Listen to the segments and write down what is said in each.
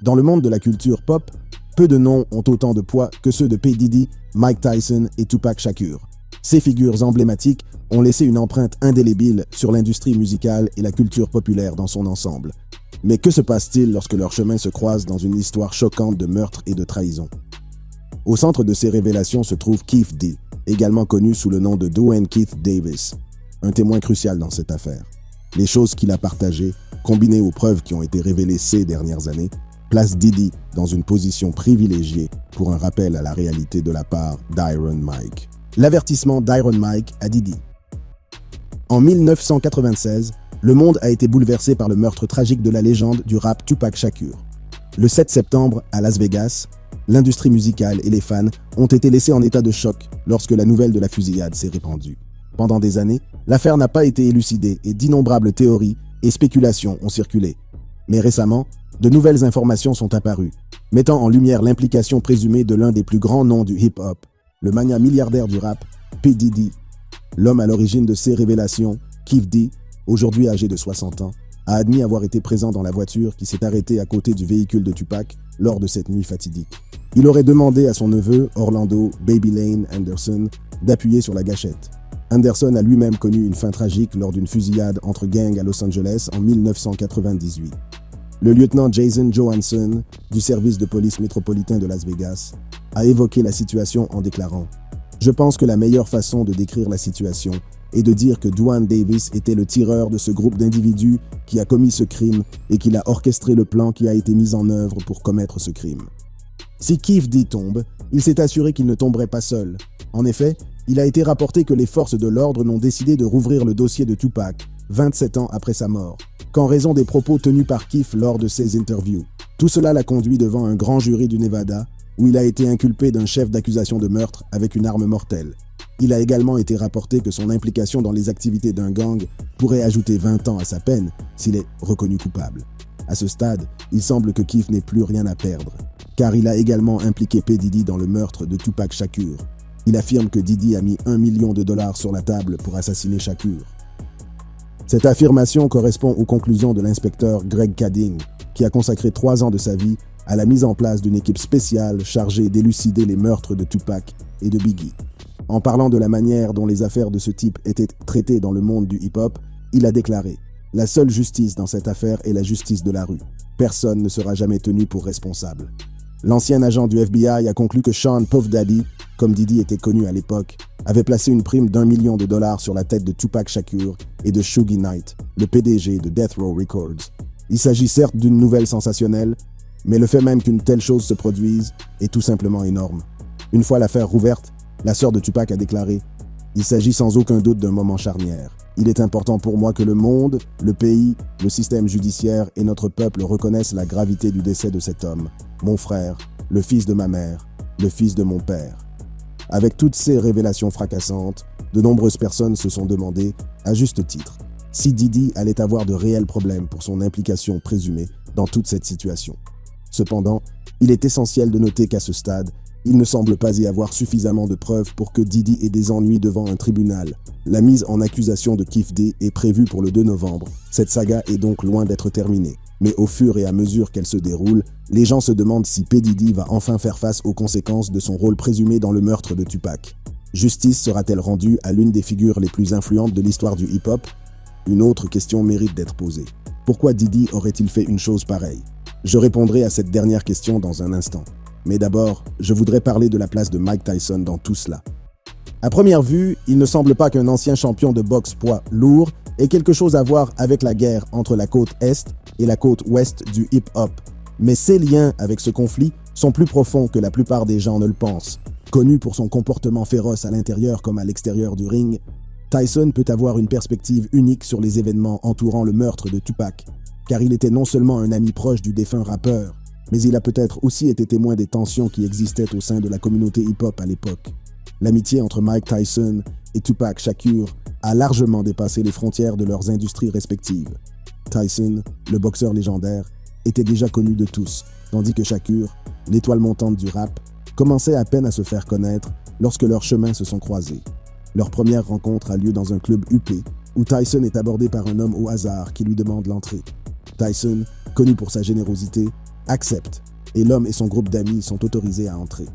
Dans le monde de la culture pop, peu de noms ont autant de poids que ceux de P. Diddy, Mike Tyson et Tupac Shakur. Ces figures emblématiques ont laissé une empreinte indélébile sur l'industrie musicale et la culture populaire dans son ensemble. Mais que se passe-t-il lorsque leurs chemins se croisent dans une histoire choquante de meurtre et de trahison? Au centre de ces révélations se trouve Keffe D, également connu sous le nom de Duane Keith Davis, un témoin crucial dans cette affaire. Les choses qu'il a partagées, combinées aux preuves qui ont été révélées ces dernières années, placent Diddy dans une position privilégiée pour un rappel à la réalité de la part d'Iron Mike. L'avertissement d'Iron Mike à Diddy. En 1996, le monde a été bouleversé par le meurtre tragique de la légende du rap Tupac Shakur. Le 7 septembre, à Las Vegas, l'industrie musicale et les fans ont été laissés en état de choc lorsque la nouvelle de la fusillade s'est répandue. Pendant des années, l'affaire n'a pas été élucidée et d'innombrables théories et spéculations ont circulé. Mais récemment, de nouvelles informations sont apparues, mettant en lumière l'implication présumée de l'un des plus grands noms du hip-hop, le magnat milliardaire du rap, P. Diddy. L'homme à l'origine de ces révélations, Keffe D, aujourd'hui âgé de 60 ans, a admis avoir été présent dans la voiture qui s'est arrêtée à côté du véhicule de Tupac lors de cette nuit fatidique. Il aurait demandé à son neveu, Orlando Baby Lane Anderson, d'appuyer sur la gâchette. Anderson a lui-même connu une fin tragique lors d'une fusillade entre gangs à Los Angeles en 1998. Le lieutenant Jason Johansson, du service de police métropolitain de Las Vegas, a évoqué la situation en déclarant « Je pense que la meilleure façon de décrire la situation est de dire que Duane Davis était le tireur de ce groupe d'individus qui a commis ce crime et qu'il a orchestré le plan qui a été mis en œuvre pour commettre ce crime. » Si Keffe D tombe, il s'est assuré qu'il ne tomberait pas seul. En effet, il a été rapporté que les forces de l'ordre n'ont décidé de rouvrir le dossier de Tupac, 27 ans après sa mort, qu'en raison des propos tenus par Keffe lors de ses interviews. Tout cela l'a conduit devant un grand jury du Nevada, où il a été inculpé d'un chef d'accusation de meurtre avec une arme mortelle. Il a également été rapporté que son implication dans les activités d'un gang pourrait ajouter 20 ans à sa peine s'il est reconnu coupable. À ce stade, il semble que Keffe n'ait plus rien à perdre, car il a également impliqué P. Diddy dans le meurtre de Tupac Shakur. Il affirme que Diddy a mis $1 million sur la table pour assassiner Shakur. Cette affirmation correspond aux conclusions de l'inspecteur Greg Kading, qui a consacré 3 ans de sa vie à la mise en place d'une équipe spéciale chargée d'élucider les meurtres de Tupac et de Biggie. En parlant de la manière dont les affaires de ce type étaient traitées dans le monde du hip-hop, il a déclaré « La seule justice dans cette affaire est la justice de la rue. Personne ne sera jamais tenu pour responsable. » L'ancien agent du FBI a conclu que Sean Puff Daddy, comme Diddy était connu à l'époque, avait placé une prime d'$1 million sur la tête de Tupac Shakur et de Suge Knight, le PDG de Death Row Records. Il s'agit certes d'une nouvelle sensationnelle, mais le fait même qu'une telle chose se produise est tout simplement énorme. Une fois l'affaire rouverte, la sœur de Tupac a déclaré « Il s'agit sans aucun doute d'un moment charnière. Il est important pour moi que le monde, le pays, le système judiciaire et notre peuple reconnaissent la gravité du décès de cet homme, mon frère, le fils de ma mère, le fils de mon père. » Avec toutes ces révélations fracassantes, de nombreuses personnes se sont demandé, à juste titre, si Diddy allait avoir de réels problèmes pour son implication présumée dans toute cette situation. Cependant, il est essentiel de noter qu'à ce stade, il ne semble pas y avoir suffisamment de preuves pour que Diddy ait des ennuis devant un tribunal. La mise en accusation de Keffe D est prévue pour le 2 novembre. Cette saga est donc loin d'être terminée. Mais au fur et à mesure qu'elle se déroule, les gens se demandent si P. Diddy va enfin faire face aux conséquences de son rôle présumé dans le meurtre de Tupac. Justice sera-t-elle rendue à l'une des figures les plus influentes de l'histoire du hip-hop? Une autre question mérite d'être posée. Pourquoi Diddy aurait-il fait une chose pareille? Je répondrai à cette dernière question dans un instant. Mais d'abord, je voudrais parler de la place de Mike Tyson dans tout cela. À première vue, il ne semble pas qu'un ancien champion de boxe poids lourd ait quelque chose à voir avec la guerre entre la côte Est et la côte Ouest du hip-hop. Mais ses liens avec ce conflit sont plus profonds que la plupart des gens ne le pensent. Connu pour son comportement féroce à l'intérieur comme à l'extérieur du ring, Tyson peut avoir une perspective unique sur les événements entourant le meurtre de Tupac, car il était non seulement un ami proche du défunt rappeur, mais il a peut-être aussi été témoin des tensions qui existaient au sein de la communauté hip-hop à l'époque. L'amitié entre Mike Tyson et Tupac Shakur a largement dépassé les frontières de leurs industries respectives. Tyson, le boxeur légendaire, était déjà connu de tous, tandis que Shakur, l'étoile montante du rap, commençait à peine à se faire connaître lorsque leurs chemins se sont croisés. Leur première rencontre a lieu dans un club huppé, où Tyson est abordé par un homme au hasard qui lui demande l'entrée. Tyson, connu pour sa générosité, accepte et l'homme et son groupe d'amis sont autorisés à entrer.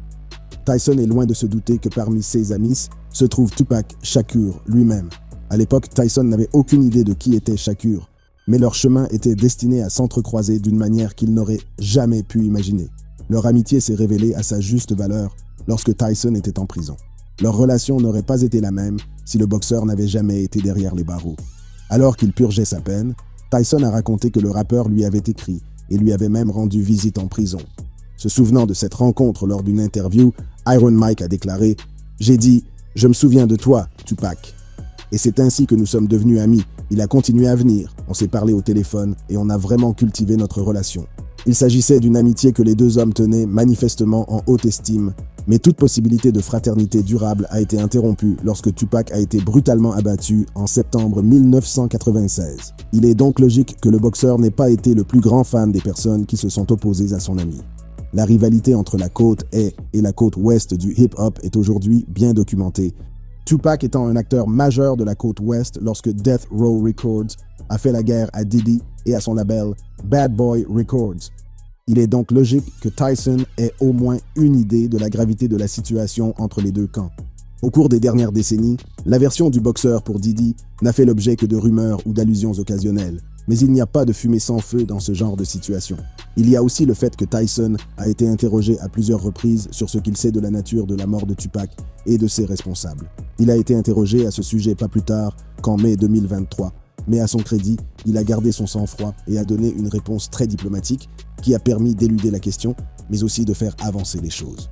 Tyson est loin de se douter que parmi ses amis se trouve Tupac Shakur lui-même. À l'époque, Tyson n'avait aucune idée de qui était Shakur, mais leur chemin était destiné à s'entrecroiser d'une manière qu'il n'aurait jamais pu imaginer. Leur amitié s'est révélée à sa juste valeur lorsque Tyson était en prison. Leur relation n'aurait pas été la même si le boxeur n'avait jamais été derrière les barreaux. Alors qu'il purgeait sa peine, Tyson a raconté que le rappeur lui avait écrit et lui avait même rendu visite en prison. Se souvenant de cette rencontre lors d'une interview, Iron Mike a déclaré « J'ai dit, je me souviens de toi, Tupac. Et c'est ainsi que nous sommes devenus amis. Il a continué à venir, on s'est parlé au téléphone et on a vraiment cultivé notre relation. Il s'agissait d'une amitié que les deux hommes tenaient manifestement en haute estime, mais toute possibilité de fraternité durable a été interrompue lorsque Tupac a été brutalement abattu en septembre 1996. Il est donc logique que le boxeur n'ait pas été le plus grand fan des personnes qui se sont opposées à son ami. La rivalité entre la côte Est et la côte Ouest du hip-hop est aujourd'hui bien documentée. Tupac étant un acteur majeur de la côte Ouest lorsque Death Row Records a fait la guerre à Diddy et à son label Bad Boy Records. Il est donc logique que Tyson ait au moins une idée de la gravité de la situation entre les deux camps. Au cours des dernières décennies, l'aversion du boxeur pour Diddy n'a fait l'objet que de rumeurs ou d'allusions occasionnelles, mais il n'y a pas de fumée sans feu dans ce genre de situation. Il y a aussi le fait que Tyson a été interrogé à plusieurs reprises sur ce qu'il sait de la nature de la mort de Tupac et de ses responsables. Il a été interrogé à ce sujet pas plus tard qu'en mai 2023, mais à son crédit, il a gardé son sang-froid et a donné une réponse très diplomatique qui a permis d'éluder la question, mais aussi de faire avancer les choses.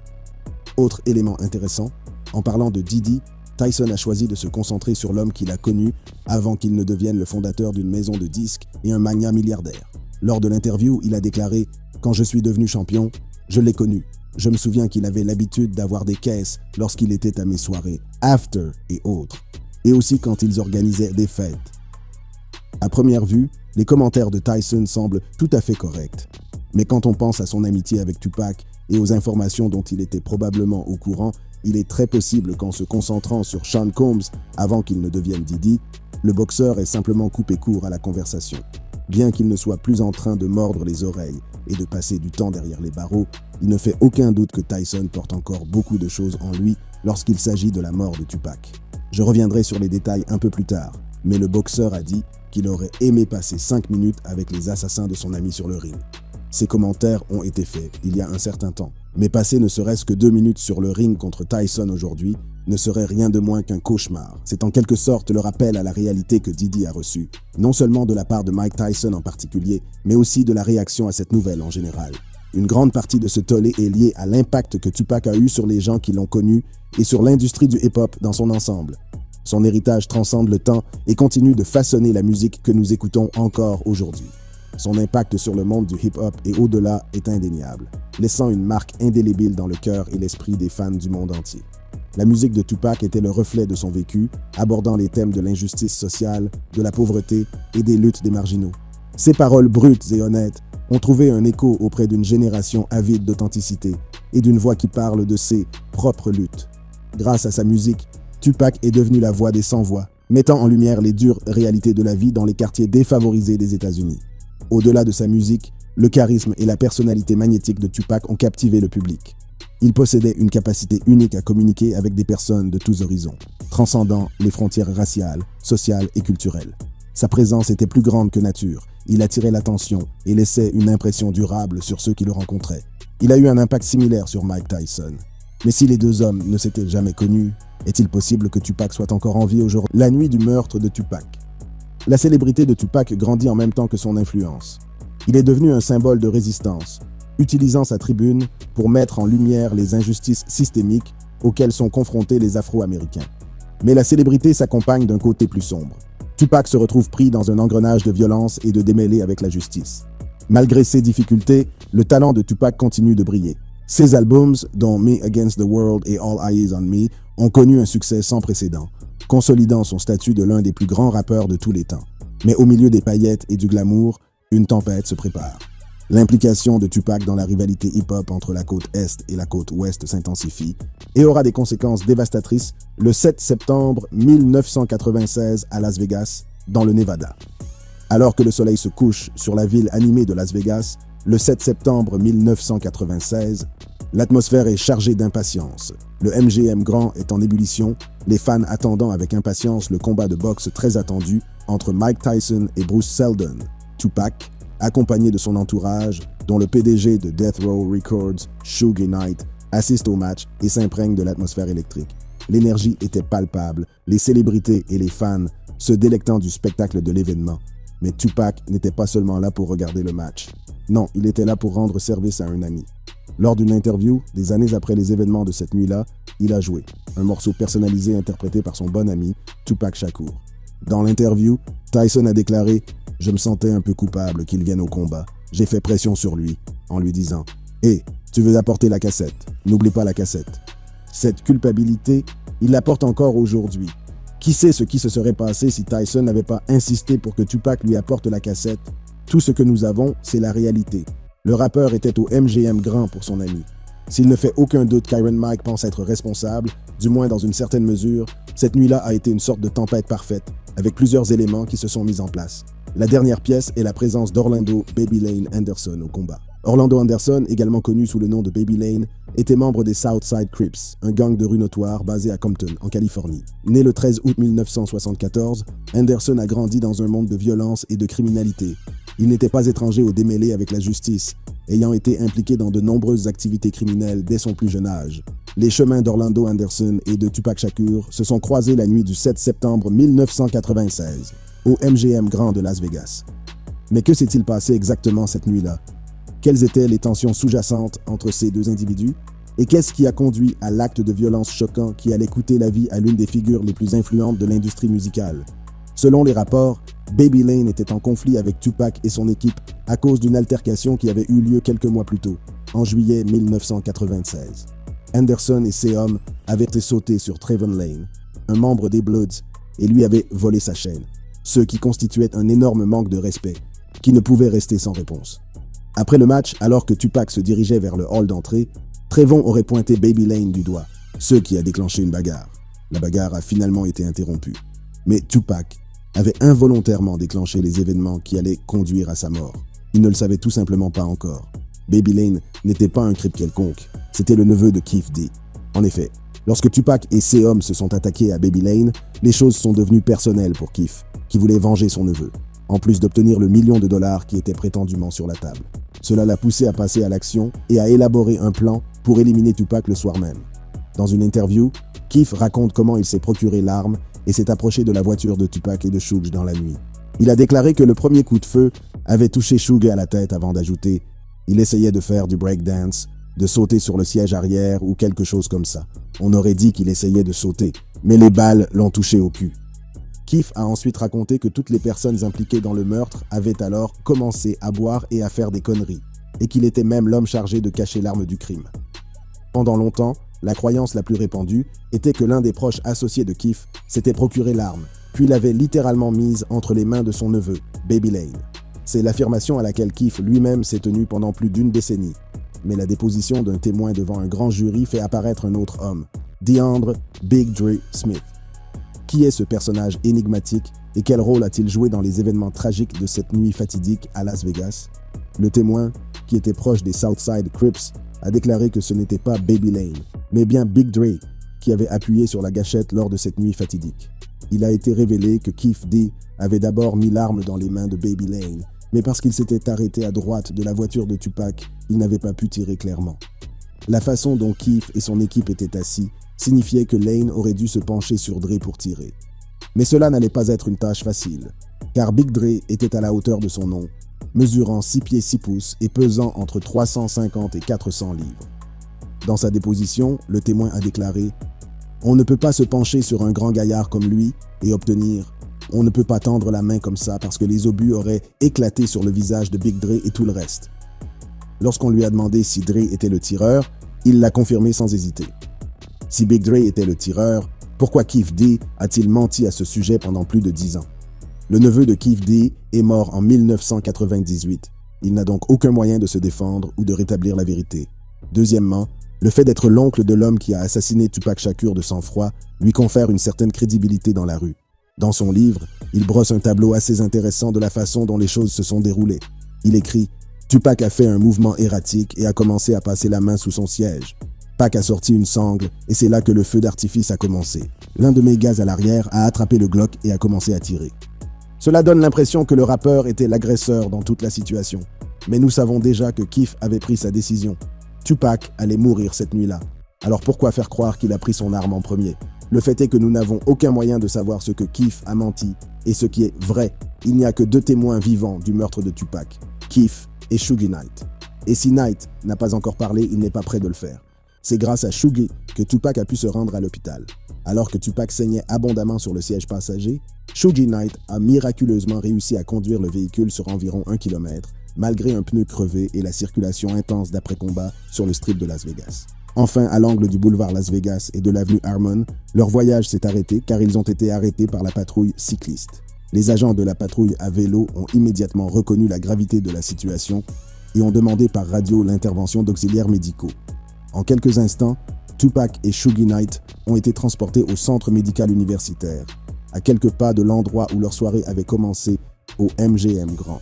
Autre élément intéressant, en parlant de Diddy, Tyson a choisi de se concentrer sur l'homme qu'il a connu avant qu'il ne devienne le fondateur d'une maison de disques et un magnat milliardaire. Lors de l'interview, il a déclaré « Quand je suis devenu champion, je l'ai connu. Je me souviens qu'il avait l'habitude d'avoir des caisses lorsqu'il était à mes soirées, after et autres, et aussi quand ils organisaient des fêtes. » À première vue, les commentaires de Tyson semblent tout à fait corrects. Mais quand on pense à son amitié avec Tupac et aux informations dont il était probablement au courant, il est très possible qu'en se concentrant sur Sean Combs avant qu'il ne devienne Diddy, le boxeur ait simplement coupé court à la conversation. Bien qu'il ne soit plus en train de mordre les oreilles et de passer du temps derrière les barreaux, il ne fait aucun doute que Tyson porte encore beaucoup de choses en lui lorsqu'il s'agit de la mort de Tupac. Je reviendrai sur les détails un peu plus tard, mais le boxeur a dit qu'il aurait aimé passer 5 minutes avec les assassins de son ami sur le ring. Ces commentaires ont été faits il y a un certain temps, mais passer ne serait-ce que 2 minutes sur le ring contre Tyson aujourd'hui ne serait rien de moins qu'un cauchemar. C'est en quelque sorte le rappel à la réalité que Diddy a reçue, non seulement de la part de Mike Tyson en particulier, mais aussi de la réaction à cette nouvelle en général. Une grande partie de ce tollé est liée à l'impact que Tupac a eu sur les gens qui l'ont connu et sur l'industrie du hip-hop dans son ensemble. Son héritage transcende le temps et continue de façonner la musique que nous écoutons encore aujourd'hui. Son impact sur le monde du hip-hop et au-delà est indéniable, laissant une marque indélébile dans le cœur et l'esprit des fans du monde entier. La musique de Tupac était le reflet de son vécu, abordant les thèmes de l'injustice sociale, de la pauvreté et des luttes des marginaux. Ses paroles brutes et honnêtes ont trouvé un écho auprès d'une génération avide d'authenticité et d'une voix qui parle de ses propres luttes. Grâce à sa musique, Tupac est devenu la voix des sans-voix, mettant en lumière les dures réalités de la vie dans les quartiers défavorisés des États-Unis. Au-delà de sa musique, le charisme et la personnalité magnétique de Tupac ont captivé le public. Il possédait une capacité unique à communiquer avec des personnes de tous horizons, transcendant les frontières raciales, sociales et culturelles. Sa présence était plus grande que nature, il attirait l'attention et laissait une impression durable sur ceux qui le rencontraient. Il a eu un impact similaire sur Mike Tyson. Mais si les deux hommes ne s'étaient jamais connus, est-il possible que Tupac soit encore en vie aujourd'hui? La nuit du meurtre de Tupac. La célébrité de Tupac grandit en même temps que son influence. Il est devenu un symbole de résistance, utilisant sa tribune pour mettre en lumière les injustices systémiques auxquelles sont confrontés les Afro-Américains. Mais la célébrité s'accompagne d'un côté plus sombre. Tupac se retrouve pris dans un engrenage de violence et de démêlés avec la justice. Malgré ces difficultés, le talent de Tupac continue de briller. Ses albums, dont Me Against the World et All Eyes on Me, ont connu un succès sans précédent, consolidant son statut de l'un des plus grands rappeurs de tous les temps. Mais au milieu des paillettes et du glamour, une tempête se prépare. L'implication de Tupac dans la rivalité hip-hop entre la côte Est et la côte Ouest s'intensifie et aura des conséquences dévastatrices le 7 septembre 1996 à Las Vegas, dans le Nevada. Alors que le soleil se couche sur la ville animée de Las Vegas, Le 7 septembre 1996, l'atmosphère est chargée d'impatience. Le MGM Grand est en ébullition, les fans attendant avec impatience le combat de boxe très attendu entre Mike Tyson et Bruce Seldon. Tupac, accompagné de son entourage, dont le PDG de Death Row Records, Suge Knight, assiste au match et s'imprègne de l'atmosphère électrique. L'énergie était palpable, les célébrités et les fans se délectant du spectacle de l'événement. Mais Tupac n'était pas seulement là pour regarder le match. Non, il était là pour rendre service à un ami. Lors d'une interview, des années après les événements de cette nuit-là, il a joué un morceau personnalisé interprété par son bon ami, Tupac Shakur. Dans l'interview, Tyson a déclaré « Je me sentais un peu coupable qu'il vienne au combat. J'ai fait pression sur lui, en lui disant « Hé, tu veux apporter la cassette. N'oublie pas la cassette. » Cette culpabilité, il la porte encore aujourd'hui. Qui sait ce qui se serait passé si Tyson n'avait pas insisté pour que Tupac lui apporte la cassette? Tout ce que nous avons, c'est la réalité. Le rappeur était au MGM Grand pour son ami. S'il ne fait aucun doute qu'Iron Mike pense être responsable, du moins dans une certaine mesure, cette nuit-là a été une sorte de tempête parfaite, avec plusieurs éléments qui se sont mis en place. La dernière pièce est la présence d'Orlando Baby Lane Anderson au combat. Orlando Anderson, également connu sous le nom de Baby Lane, était membre des Southside Crips, un gang de rue notoire basé à Compton, en Californie. Né le 13 août 1974, Anderson a grandi dans un monde de violence et de criminalité. Il n'était pas étranger au démêlé avec la justice, ayant été impliqué dans de nombreuses activités criminelles dès son plus jeune âge. Les chemins d'Orlando Anderson et de Tupac Shakur se sont croisés la nuit du 7 septembre 1996, au MGM Grand de Las Vegas. Mais que s'est-il passé exactement cette nuit-là? Quelles étaient les tensions sous-jacentes entre ces deux individus? Et qu'est-ce qui a conduit à l'acte de violence choquant qui allait coûter la vie à l'une des figures les plus influentes de l'industrie musicale? Selon les rapports, Baby Lane était en conflit avec Tupac et son équipe à cause d'une altercation qui avait eu lieu quelques mois plus tôt, en juillet 1996. Anderson et ses hommes avaient été sautés sur Trayvon Lane, un membre des Bloods, et lui avaient volé sa chaîne, ce qui constituait un énorme manque de respect, qui ne pouvait rester sans réponse. Après le match, alors que Tupac se dirigeait vers le hall d'entrée, Trayvon aurait pointé Baby Lane du doigt, ce qui a déclenché une bagarre. La bagarre a finalement été interrompue. Mais Tupac avait involontairement déclenché les événements qui allaient conduire à sa mort. Il ne le savait tout simplement pas encore. Baby Lane n'était pas un crip quelconque, c'était le neveu de Keef D. En effet, lorsque Tupac et ses hommes se sont attaqués à Baby Lane, les choses sont devenues personnelles pour Keef, qui voulait venger son neveu, en plus d'obtenir le $1 million qui était prétendument sur la table. Cela l'a poussé à passer à l'action et à élaborer un plan pour éliminer Tupac le soir même. Dans une interview, Keef raconte comment il s'est procuré l'arme et s'est approché de la voiture de Tupac et de Suge dans la nuit. Il a déclaré que le premier coup de feu avait touché Suge à la tête avant d'ajouter « Il essayait de faire du breakdance, de sauter sur le siège arrière ou quelque chose comme ça. On aurait dit qu'il essayait de sauter, mais les balles l'ont touché au cul. » Keef a ensuite raconté que toutes les personnes impliquées dans le meurtre avaient alors commencé à boire et à faire des conneries, et qu'il était même l'homme chargé de cacher l'arme du crime. Pendant longtemps, la croyance la plus répandue était que l'un des proches associés de Keef s'était procuré l'arme, puis l'avait littéralement mise entre les mains de son neveu, Baby Lane. C'est l'affirmation à laquelle Keef lui-même s'est tenu pendant plus d'une décennie. Mais la déposition d'un témoin devant un grand jury fait apparaître un autre homme, DeAndre Big Dre Smith. Qui est ce personnage énigmatique et quel rôle a-t-il joué dans les événements tragiques de cette nuit fatidique à Las Vegas? Le témoin, qui était proche des Southside Crips, a déclaré que ce n'était pas Baby Lane, mais bien Big Dre qui avait appuyé sur la gâchette lors de cette nuit fatidique. Il a été révélé que Keef D avait d'abord mis l'arme dans les mains de Baby Lane, mais parce qu'il s'était arrêté à droite de la voiture de Tupac, il n'avait pas pu tirer clairement. La façon dont Keef et son équipe étaient assis signifiait que Lane aurait dû se pencher sur Dre pour tirer. Mais cela n'allait pas être une tâche facile, car Big Dre était à la hauteur de son nom, mesurant 6 pieds 6 pouces et pesant entre 350 et 400 livres. Dans sa déposition, le témoin a déclaré « On ne peut pas se pencher sur un grand gaillard comme lui et obtenir. On ne peut pas tendre la main comme ça parce que les obus auraient éclaté sur le visage de Big Dre et tout le reste. » Lorsqu'on lui a demandé si Dre était le tireur, il l'a confirmé sans hésiter. Si Big Dre était le tireur, pourquoi Keef D a-t-il menti à ce sujet pendant plus de 10 ans? Le neveu de Keef D est mort en 1998. Il n'a donc aucun moyen de se défendre ou de rétablir la vérité. Deuxièmement, le fait d'être l'oncle de l'homme qui a assassiné Tupac Shakur de sang-froid lui confère une certaine crédibilité dans la rue. Dans son livre, il brosse un tableau assez intéressant de la façon dont les choses se sont déroulées. Il écrit Tupac a fait un mouvement erratique et a commencé à passer la main sous son siège. Pac a sorti une sangle et c'est là que le feu d'artifice a commencé. L'un de mes gars à l'arrière a attrapé le Glock et a commencé à tirer. Cela donne l'impression que le rappeur était l'agresseur dans toute la situation. Mais nous savons déjà que Keef avait pris sa décision. Tupac allait mourir cette nuit-là. Alors pourquoi faire croire qu'il a pris son arme en premier? Le fait est que nous n'avons aucun moyen de savoir ce que Keef a menti et ce qui est vrai. Il n'y a que 2 témoins vivants du meurtre de Tupac, Keef et Suge Knight. Et si Knight n'a pas encore parlé, il n'est pas prêt de le faire. C'est grâce à Suge que Tupac a pu se rendre à l'hôpital. Alors que Tupac saignait abondamment sur le siège passager, Suge Knight a miraculeusement réussi à conduire le véhicule sur environ 1 km, malgré un pneu crevé et la circulation intense d'après-combat sur le strip de Las Vegas. Enfin, à l'angle du boulevard Las Vegas et de l'avenue Harmon, leur voyage s'est arrêté car ils ont été arrêtés par la patrouille cycliste. Les agents de la patrouille à vélo ont immédiatement reconnu la gravité de la situation et ont demandé par radio l'intervention d'auxiliaires médicaux. En quelques instants, Tupac et Suge Knight ont été transportés au centre médical universitaire, à quelques pas de l'endroit où leur soirée avait commencé au MGM Grand.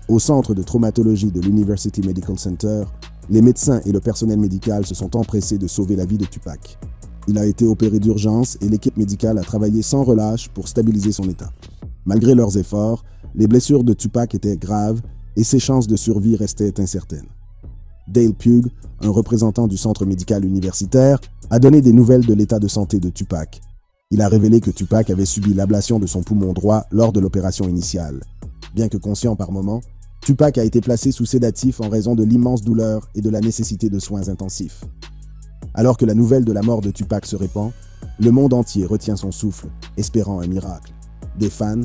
Au centre de traumatologie de l'University Medical Center, les médecins et le personnel médical se sont empressés de sauver la vie de Tupac. Il a été opéré d'urgence et l'équipe médicale a travaillé sans relâche pour stabiliser son état. Malgré leurs efforts, les blessures de Tupac étaient graves et ses chances de survie restaient incertaines. Dale Pugh, un représentant du centre médical universitaire, a donné des nouvelles de l'état de santé de Tupac. Il a révélé que Tupac avait subi l'ablation de son poumon droit lors de l'opération initiale. Bien que conscient par moments, Tupac a été placé sous sédatif en raison de l'immense douleur et de la nécessité de soins intensifs. Alors que la nouvelle de la mort de Tupac se répand, le monde entier retient son souffle, espérant un miracle. Des fans,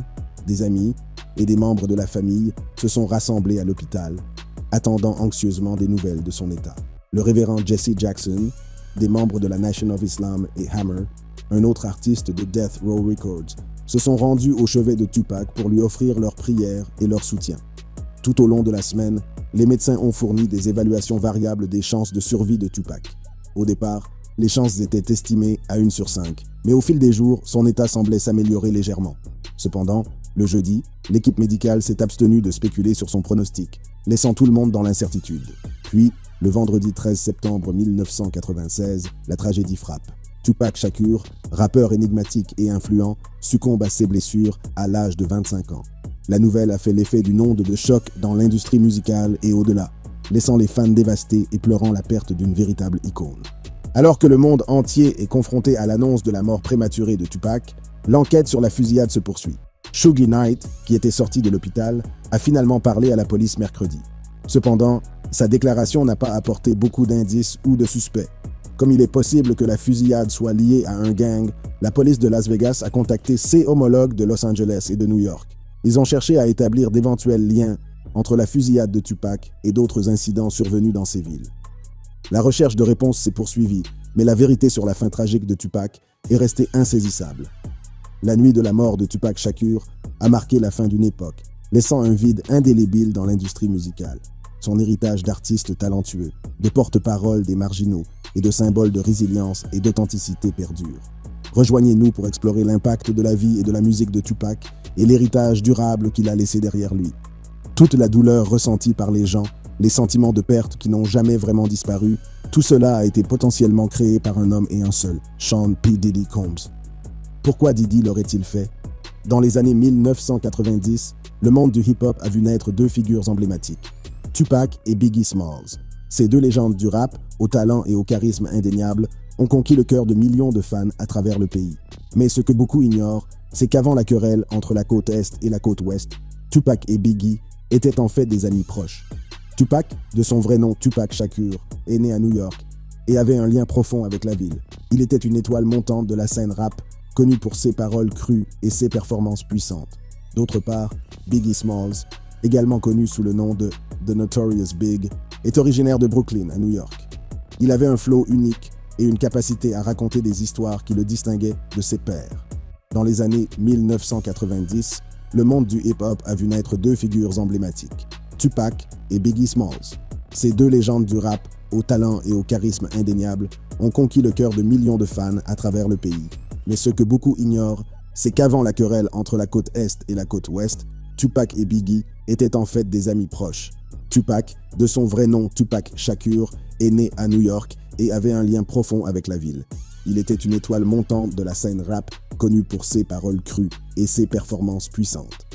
des amis et des membres de la famille se sont rassemblés à l'hôpital, attendant anxieusement des nouvelles de son état. Le révérend Jesse Jackson, des membres de la Nation of Islam et Hammer, un autre artiste de Death Row Records, se sont rendus au chevet de Tupac pour lui offrir leurs prières et leur soutien. Tout au long de la semaine, les médecins ont fourni des évaluations variables des chances de survie de Tupac. Au départ, les chances étaient estimées à 1 sur 5, mais au fil des jours, son état semblait s'améliorer légèrement. Cependant, le jeudi, l'équipe médicale s'est abstenue de spéculer sur son pronostic, laissant tout le monde dans l'incertitude. Puis, le vendredi 13 septembre 1996, la tragédie frappe. Tupac Shakur, rappeur énigmatique et influent, succombe à ses blessures à l'âge de 25 ans. La nouvelle a fait l'effet d'une onde de choc dans l'industrie musicale et au-delà, laissant les fans dévastés et pleurant la perte d'une véritable icône. Alors que le monde entier est confronté à l'annonce de la mort prématurée de Tupac, l'enquête sur la fusillade se poursuit. Suge Knight, qui était sorti de l'hôpital, a finalement parlé à la police mercredi. Cependant, sa déclaration n'a pas apporté beaucoup d'indices ou de suspects. Comme il est possible que la fusillade soit liée à un gang, la police de Las Vegas a contacté ses homologues de Los Angeles et de New York. Ils ont cherché à établir d'éventuels liens entre la fusillade de Tupac et d'autres incidents survenus dans ces villes. La recherche de réponses s'est poursuivie, mais la vérité sur la fin tragique de Tupac est restée insaisissable. La nuit de la mort de Tupac Shakur a marqué la fin d'une époque, laissant un vide indélébile dans l'industrie musicale. Son héritage d'artistes talentueux, de porte-parole des marginaux et de symboles de résilience et d'authenticité perdure. Rejoignez-nous pour explorer l'impact de la vie et de la musique de Tupac et l'héritage durable qu'il a laissé derrière lui. Toute la douleur ressentie par les gens, les sentiments de perte qui n'ont jamais vraiment disparu, tout cela a été potentiellement créé par un homme et un seul, Sean P. Diddy Combs. Pourquoi Diddy l'aurait-il fait? Dans les années 1990, le monde du hip-hop a vu naître 2 figures emblématiques, Tupac et Biggie Smalls. Ces 2 légendes du rap, au talent et au charisme indéniables, ont conquis le cœur de millions de fans à travers le pays. Mais ce que beaucoup ignorent, c'est qu'avant la querelle entre la côte Est et la côte Ouest, Tupac et Biggie étaient en fait des amis proches. Tupac, de son vrai nom Tupac Shakur, est né à New York et avait un lien profond avec la ville. Il était une étoile montante de la scène rap, connu pour ses paroles crues et ses performances puissantes. D'autre part, Biggie Smalls, également connu sous le nom de The Notorious Big, est originaire de Brooklyn, à New York. Il avait un flow unique et une capacité à raconter des histoires qui le distinguaient de ses pairs. Dans les années 1990, le monde du hip-hop a vu naître 2 figures emblématiques, Tupac et Biggie Smalls. Ces 2 légendes du rap, au talent et au charisme indéniable, ont conquis le cœur de millions de fans à travers le pays. Mais ce que beaucoup ignorent, c'est qu'avant la querelle entre la côte Est et la côte Ouest, Tupac et Biggie étaient en fait des amis proches. Tupac, de son vrai nom Tupac Shakur, est né à New York et avait un lien profond avec la ville. Il était une étoile montante de la scène rap, connue pour ses paroles crues et ses performances puissantes.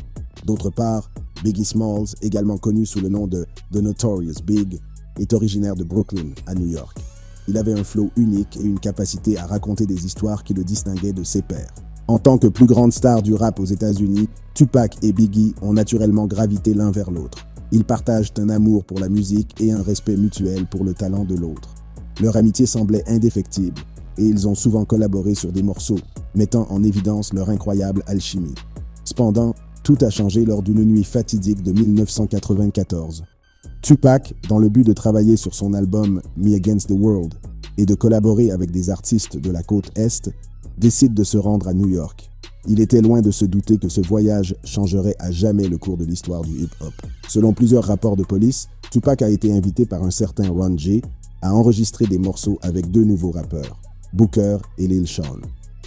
D'autre part, Biggie Smalls, également connu sous le nom de The Notorious Big, est originaire de Brooklyn, à New York. Il avait un flow unique et une capacité à raconter des histoires qui le distinguaient de ses pairs. En tant que plus grande star du rap aux États-Unis, Tupac et Biggie ont naturellement gravité l'un vers l'autre. Ils partagent un amour pour la musique et un respect mutuel pour le talent de l'autre. Leur amitié semblait indéfectible et ils ont souvent collaboré sur des morceaux, mettant en évidence leur incroyable alchimie. Cependant, tout a changé lors d'une nuit fatidique de 1994. Tupac, dans le but de travailler sur son album Me Against the World et de collaborer avec des artistes de la côte Est, décide de se rendre à New York. Il était loin de se douter que ce voyage changerait à jamais le cours de l'histoire du hip-hop. Selon plusieurs rapports de police, Tupac a été invité par un certain Ron J à enregistrer des morceaux avec deux nouveaux rappeurs, Booker et Lil Sean.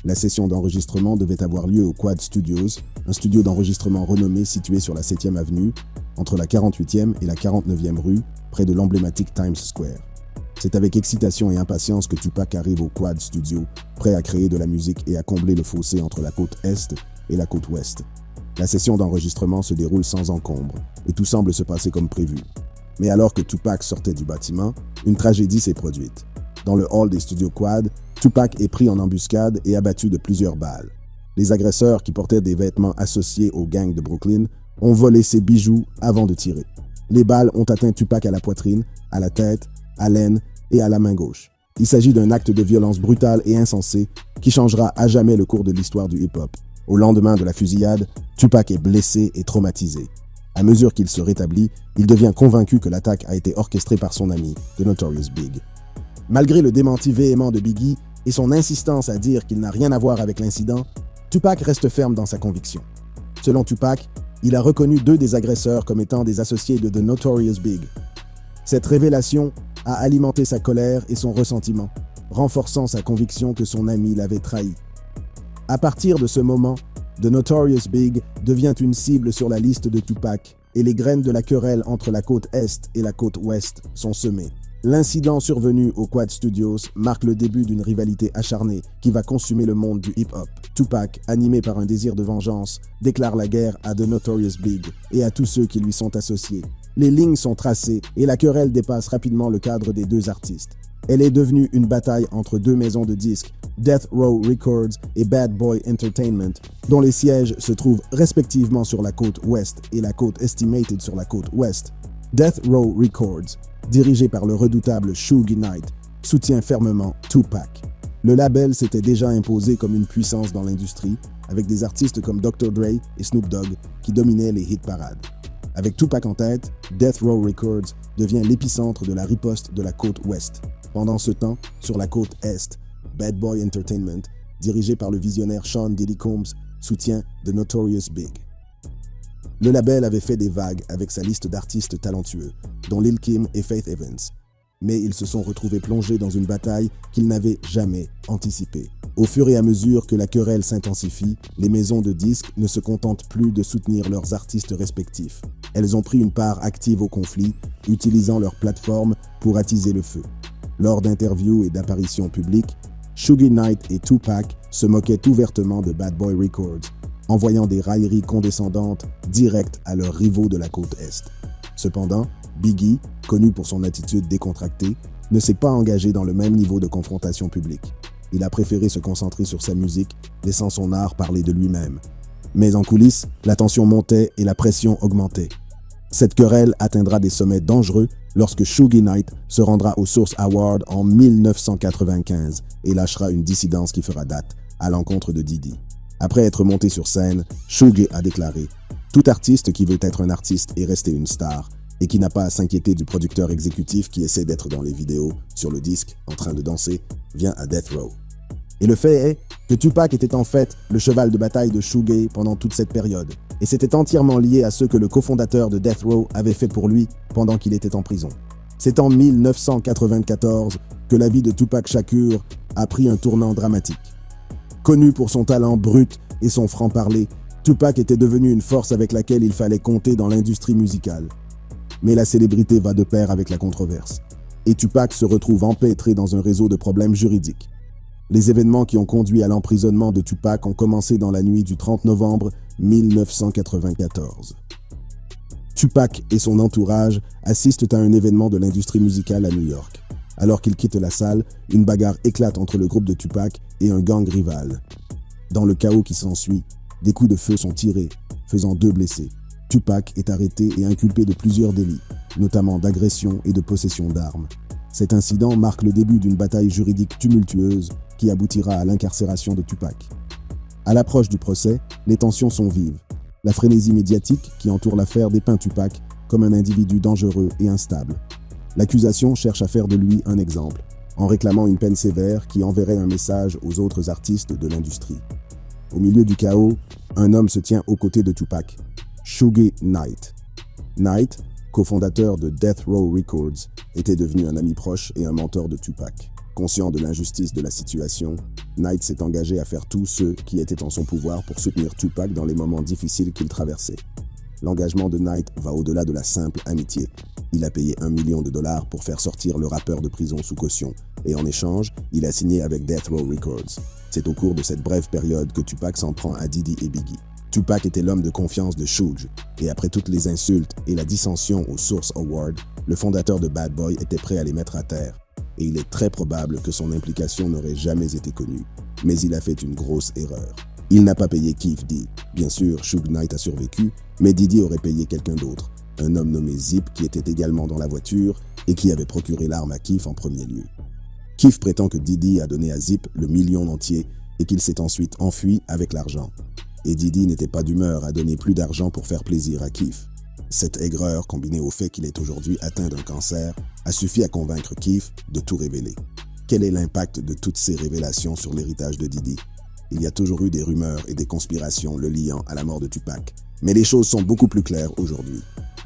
La session d'enregistrement devait avoir lieu au Quad Studios, un studio d'enregistrement renommé situé sur la 7e avenue, entre la 48e et la 49e rue, près de l'emblématique Times Square. C'est avec excitation et impatience que Tupac arrive au Quad Studio, prêt à créer de la musique et à combler le fossé entre la côte Est et la côte Ouest. La session d'enregistrement se déroule sans encombre, et tout semble se passer comme prévu. Mais alors que Tupac sortait du bâtiment, une tragédie s'est produite. Dans le hall des studios Quad, Tupac est pris en embuscade et abattu de plusieurs balles. Les agresseurs, qui portaient des vêtements associés aux gangs de Brooklyn, ont volé ses bijoux avant de tirer. Les balles ont atteint Tupac à la poitrine, à la tête, à l'aine et à la main gauche. Il s'agit d'un acte de violence brutale et insensé qui changera à jamais le cours de l'histoire du hip-hop. Au lendemain de la fusillade, Tupac est blessé et traumatisé. À mesure qu'il se rétablit, il devient convaincu que l'attaque a été orchestrée par son ami, The Notorious Big. Malgré le démenti véhément de Biggie et son insistance à dire qu'il n'a rien à voir avec l'incident, Tupac reste ferme dans sa conviction. Selon Tupac, il a reconnu deux des agresseurs comme étant des associés de The Notorious Big. Cette révélation a alimenté sa colère et son ressentiment, renforçant sa conviction que son ami l'avait trahi. À partir de ce moment, The Notorious Big devient une cible sur la liste de Tupac et les graines de la querelle entre la côte Est et la côte Ouest sont semées. L'incident survenu au Quad Studios marque le début d'une rivalité acharnée qui va consumer le monde du hip-hop. Tupac, animé par un désir de vengeance, déclare la guerre à The Notorious Big et à tous ceux qui lui sont associés. Les lignes sont tracées et la querelle dépasse rapidement le cadre des deux artistes. Elle est devenue une bataille entre deux maisons de disques, Death Row Records et Bad Boy Entertainment, dont les sièges se trouvent respectivement sur la côte Ouest et la côte Estimated sur la côte Ouest. Death Row Records, dirigé par le redoutable Suge Knight, soutient fermement Tupac. Le label s'était déjà imposé comme une puissance dans l'industrie, avec des artistes comme Dr. Dre et Snoop Dogg qui dominaient les hit parades. Avec Tupac en tête, Death Row Records devient l'épicentre de la riposte de la côte Ouest. Pendant ce temps, sur la côte Est, Bad Boy Entertainment, dirigé par le visionnaire Sean Diddy Combs, soutient The Notorious Big. Le label avait fait des vagues avec sa liste d'artistes talentueux, dont Lil Kim et Faith Evans. Mais ils se sont retrouvés plongés dans une bataille qu'ils n'avaient jamais anticipée. Au fur et à mesure que la querelle s'intensifie, les maisons de disques ne se contentent plus de soutenir leurs artistes respectifs. Elles ont pris une part active au conflit, utilisant leur plateforme pour attiser le feu. Lors d'interviews et d'apparitions publiques, Suge Knight et Tupac se moquaient ouvertement de Bad Boy Records, envoyant des railleries condescendantes directes à leurs rivaux de la côte Est. Cependant, Biggie, connu pour son attitude décontractée, ne s'est pas engagé dans le même niveau de confrontation publique. Il a préféré se concentrer sur sa musique, laissant son art parler de lui-même. Mais en coulisses, la tension montait et la pression augmentait. Cette querelle atteindra des sommets dangereux lorsque Suge Knight se rendra au Source Award en 1995 et lâchera une dissidence qui fera date à l'encontre de Diddy. Après être monté sur scène, Suge a déclaré « Tout artiste qui veut être un artiste et rester une star, et qui n'a pas à s'inquiéter du producteur exécutif qui essaie d'être dans les vidéos, sur le disque, en train de danser, vient à Death Row. » Et le fait est que Tupac était en fait le cheval de bataille de Suge pendant toute cette période, et c'était entièrement lié à ce que le cofondateur de Death Row avait fait pour lui pendant qu'il était en prison. C'est en 1994 que la vie de Tupac Shakur a pris un tournant dramatique. Connu pour son talent brut et son franc-parler, Tupac était devenu une force avec laquelle il fallait compter dans l'industrie musicale. Mais la célébrité va de pair avec la controverse. Et Tupac se retrouve empêtré dans un réseau de problèmes juridiques. Les événements qui ont conduit à l'emprisonnement de Tupac ont commencé dans la nuit du 30 novembre 1994. Tupac et son entourage assistent à un événement de l'industrie musicale à New York. Alors qu'ils quittent la salle, une bagarre éclate entre le groupe de Tupac et un gang rival. Dans le chaos qui s'ensuit, des coups de feu sont tirés, faisant 2 blessés. Tupac est arrêté et inculpé de plusieurs délits, notamment d'agression et de possession d'armes. Cet incident marque le début d'une bataille juridique tumultueuse qui aboutira à l'incarcération de Tupac. À l'approche du procès, les tensions sont vives. La frénésie médiatique qui entoure l'affaire dépeint Tupac comme un individu dangereux et instable. L'accusation cherche à faire de lui un exemple, en réclamant une peine sévère qui enverrait un message aux autres artistes de l'industrie. Au milieu du chaos, un homme se tient aux côtés de Tupac, Suge Knight. Knight, cofondateur de Death Row Records, était devenu un ami proche et un mentor de Tupac. Conscient de l'injustice de la situation, Knight s'est engagé à faire tout ce qui était en son pouvoir pour soutenir Tupac dans les moments difficiles qu'il traversait. L'engagement de Knight va au-delà de la simple amitié. Il a payé $1 million pour faire sortir le rappeur de prison sous caution, et en échange, il a signé avec Death Row Records. C'est au cours de cette brève période que Tupac s'en prend à Diddy et Biggie. Tupac était l'homme de confiance de Suge, et après toutes les insultes et la dissension au Source Award, le fondateur de Bad Boy était prêt à les mettre à terre. Et il est très probable que son implication n'aurait jamais été connue. Mais il a fait une grosse erreur. Il n'a pas payé Keef D. Bien sûr, Suge Knight a survécu, mais Diddy aurait payé quelqu'un d'autre. Un homme nommé Zip qui était également dans la voiture et qui avait procuré l'arme à Keef en premier lieu. Keef prétend que Diddy a donné à Zip le million entier et qu'il s'est ensuite enfui avec l'argent. Et Diddy n'était pas d'humeur à donner plus d'argent pour faire plaisir à Keef. Cette aigreur, combinée au fait qu'il est aujourd'hui atteint d'un cancer, a suffi à convaincre Keef de tout révéler. Quel est l'impact de toutes ces révélations sur l'héritage de Diddy? Il y a toujours eu des rumeurs et des conspirations le liant à la mort de Tupac. Mais les choses sont beaucoup plus claires aujourd'hui.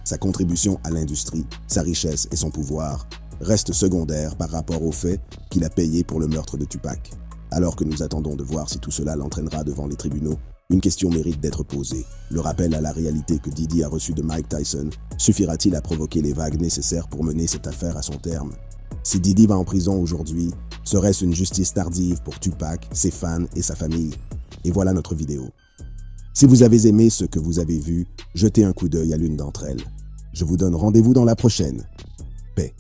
Sa contribution à l'industrie, sa richesse et son pouvoir restent secondaires par rapport au fait qu'il a payé pour le meurtre de Tupac. Alors que nous attendons de voir si tout cela l'entraînera devant les tribunaux, une question mérite d'être posée. Le rappel à la réalité que Diddy a reçu de Mike Tyson suffira-t-il à provoquer les vagues nécessaires pour mener cette affaire à son terme? Si Diddy va en prison aujourd'hui, serait-ce une justice tardive pour Tupac, ses fans et sa famille? Et voilà notre vidéo. Si vous avez aimé ce que vous avez vu, jetez un coup d'œil à l'une d'entre elles. Je vous donne rendez-vous dans la prochaine. Paix.